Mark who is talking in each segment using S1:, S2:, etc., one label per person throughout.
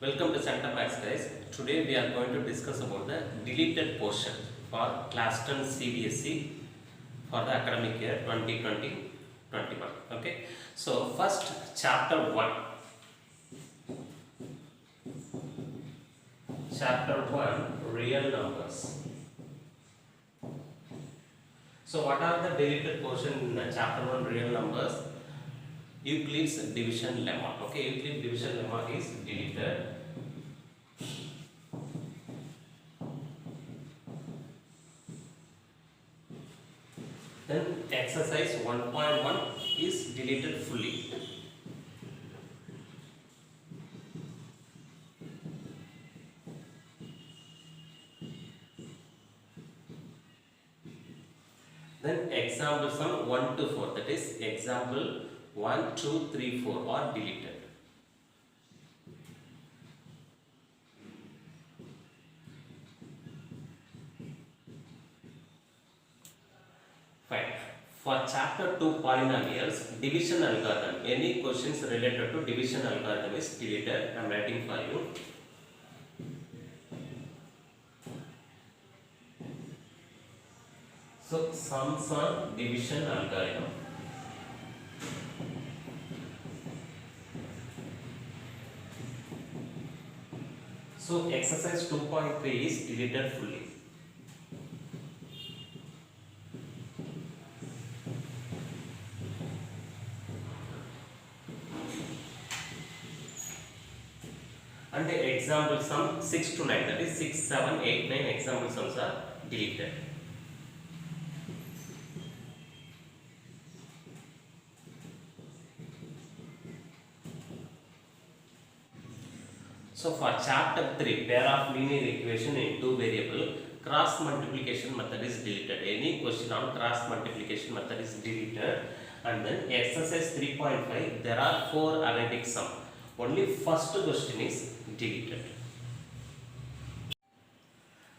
S1: Welcome to Center Max guys. Today we are going to discuss about the deleted portion for class 10 CBSE for the academic year 2020-21. Okay. So first chapter 1. Chapter 1 real numbers. So what are the deleted portion in chapter 1 real numbers? Euclid's division lemma. Okay, Euclid's division lemma is deleted. Then exercise 1.1 is deleted fully. Then example sum 1 to 4, that is example 1, 2, 3, 4 are deleted. Fine. For chapter 2 polynomials, division algorithm, any questions related to division algorithm is deleted. I am writing for you. So sums on division algorithm. So exercise 2.3 is deleted fully. And the example sum 6 to 9, that is 6, 7, 8, 9 example sums are deleted. So for chapter 3, pair of linear equation in two variable, cross multiplication method is deleted. Any question on cross multiplication method is deleted. And then exercise 3.5, there are 4 analytic sum. Only first question is deleted.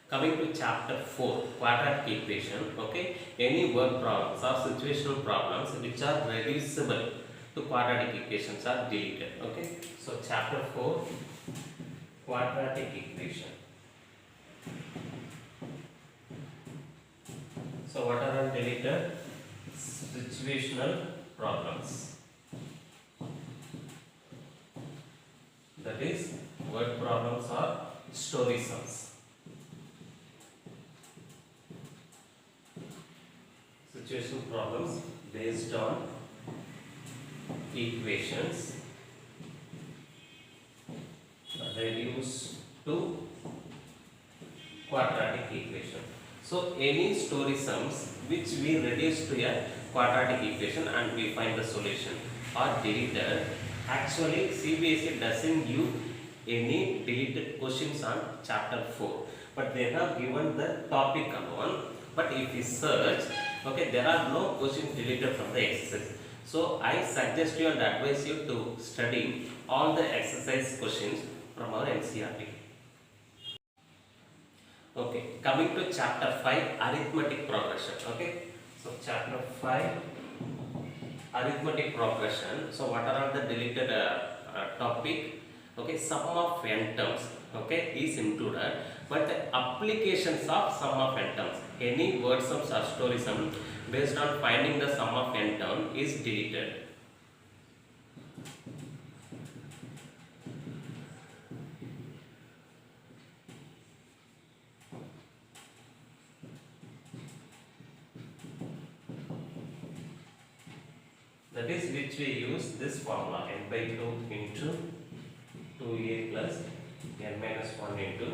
S1: Coming to chapter 4, quadratic equation. Okay, any word problems or situational problems which are reducible to quadratic equations are deleted. Okay, so chapter 4, quadratic equation. So what are deleted? Situational problems. That is, word problems or story sums. Situation problems based on equations reduced to quadratic equation. So any story sums which we reduce to a quadratic equation and we find the solution are deleted. Actually CBSE doesn't give any deleted questions on chapter 4, but they have given the topic alone. But if you search, okay, there are no questions deleted from the exercise. So I suggest you and advise you to study all the exercise questions from our NCERT. Okay, coming to chapter 5, arithmetic progression. Okay, so chapter 5, arithmetic progression. So what are the deleted topic? Okay, sum of n terms, okay, is included, but the applications of sum of n terms, any word sums or story sum based on finding the sum of n term is deleted. That is which we use this formula n by 2 into 2a plus n minus 1 into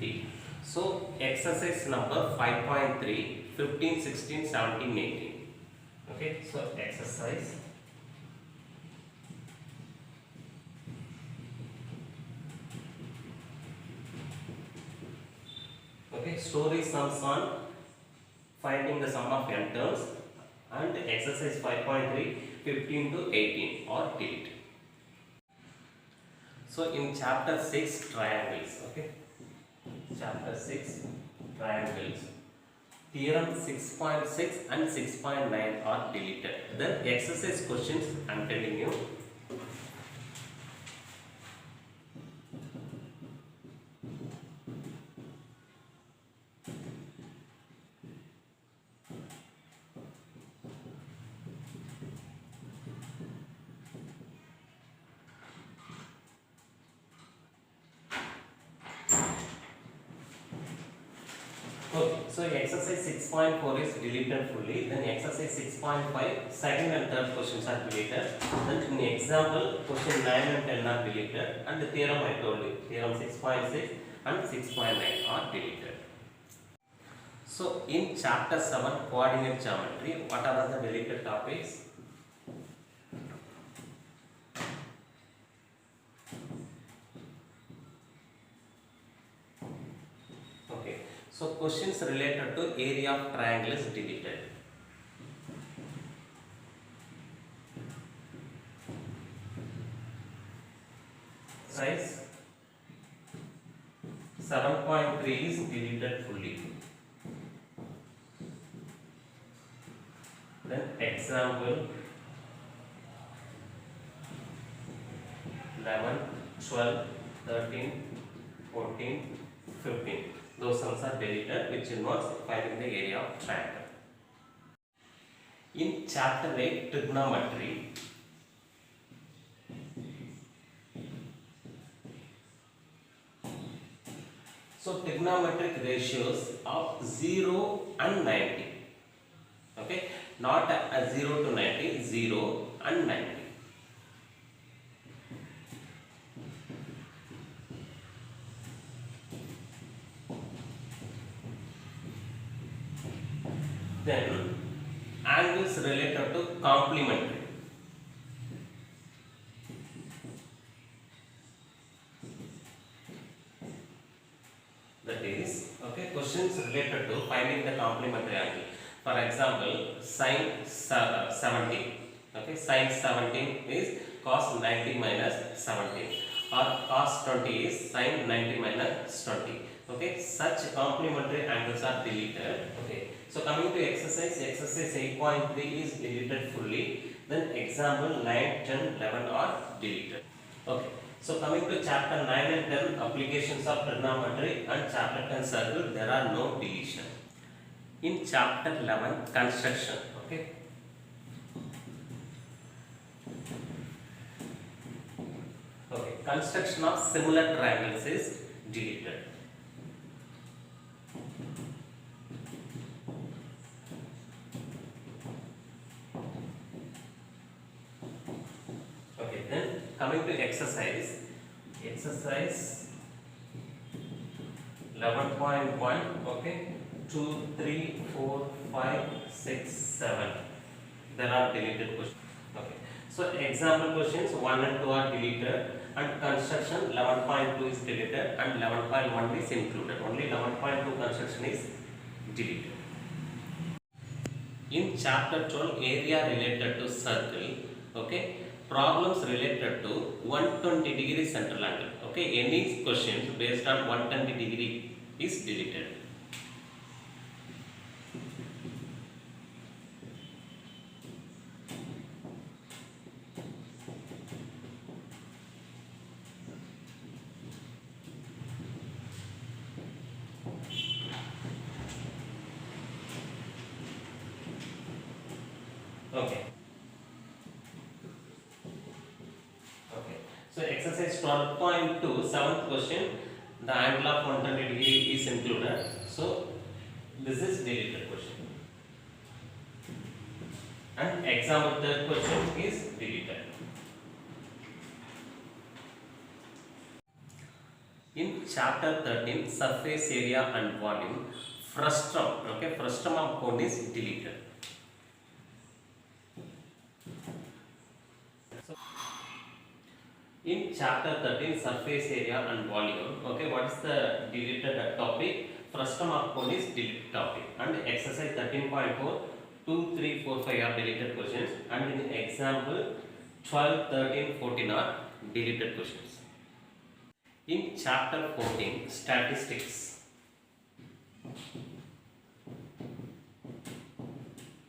S1: d. So exercise number 5.3, 15, 16, 17, 18. Okay, so exercise. Okay, story sums on finding the sum of n terms, and exercise 5.3, 15 to 18 or delete. So in chapter 6, triangles. Okay, chapter 6, triangles. Theorem 6.6 and 6.9 are deleted. Then exercise questions I am telling you. So exercise 6.4 is deleted fully. Then exercise 6.5 second and third questions are deleted. Then in example question 9 and 10 are deleted, and the theorem I told you, theorem 6.6 and 6.9 are deleted. So in chapter 7 coordinate geometry, what are the deleted topics? Okay, so questions related to area of triangle is deleted. Size 7.3 is deleted fully. Then example 11, 12, 13, 14, 15. Those sums are deleted, which involves finding the area of triangle. In chapter 8 trigonometry, so trigonometric ratios of 0 and 90. Okay, not a 0 to 90, 0 and 90. Then angles related to complementary. That is, okay, questions related to finding the complementary angle. For example, sine 17. Okay, sine 17 is cos 90 minus 17, or cos 20 is sine 90 minus 20. Okay, such complementary angles are deleted. Okay, so coming to exercise 8.3 is deleted fully. Then example 9, 10, 11 are deleted. Okay, so coming to chapter 9 and 10 applications of trigonometry and chapter 10 circle, there are no deletion. In chapter 11 construction, okay, construction of similar triangles is deleted. Okay, then coming to exercise 11.1, okay, 2, 3, 4, 5, 6, 7. There are deleted questions. Okay, so example questions 1 and 2 are deleted, and construction 11.2 is deleted, and 11.1 is included. Only 11.2 construction is deleted. In chapter 12 area related to circle, okay, problems related to 120 degree central angle. Okay, any questions based on 120 degree is deleted. Okay. Okay. So exercise 12.2, seventh question, the angle of 120 degree is included. So this is deleted question. And example third question is deleted. In chapter 13, surface area and volume, frustum, okay, frustum of cone is deleted. In chapter 13, surface area and volume, okay, what is the deleted topic? Frustum of cone is deleted topic. And exercise 13.4, 2, 3, 4, 5 are deleted questions. And in example 12, 13, 14 are deleted questions. In chapter 14, statistics.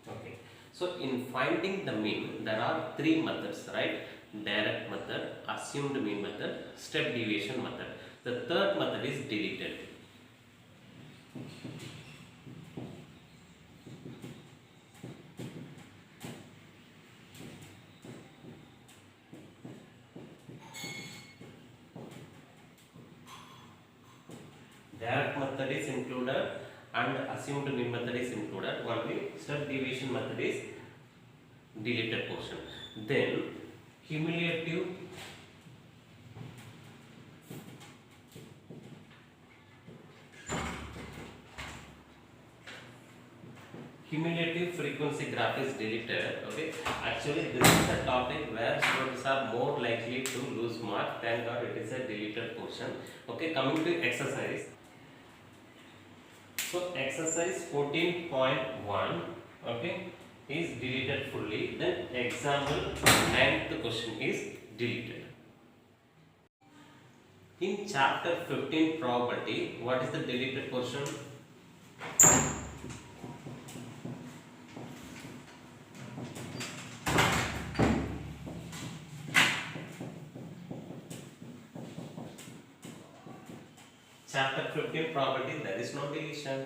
S1: Okay. So in finding the mean, there are three methods, right? Direct method, assumed mean method, step deviation method. The third method is deleted. Direct method is included and assumed mean method is included. Only step deviation method is deleted portion. Then cumulative frequency graph is deleted. Okay, actually this is a topic where students are more likely to lose mark. Thank God it is a deleted portion. Okay, coming to exercise. So exercise 14.1, okay, is deleted fully. Then example 9th question is deleted. In chapter 15 probability, what is the deleted portion? Chapter 15 probability, there is no deletion.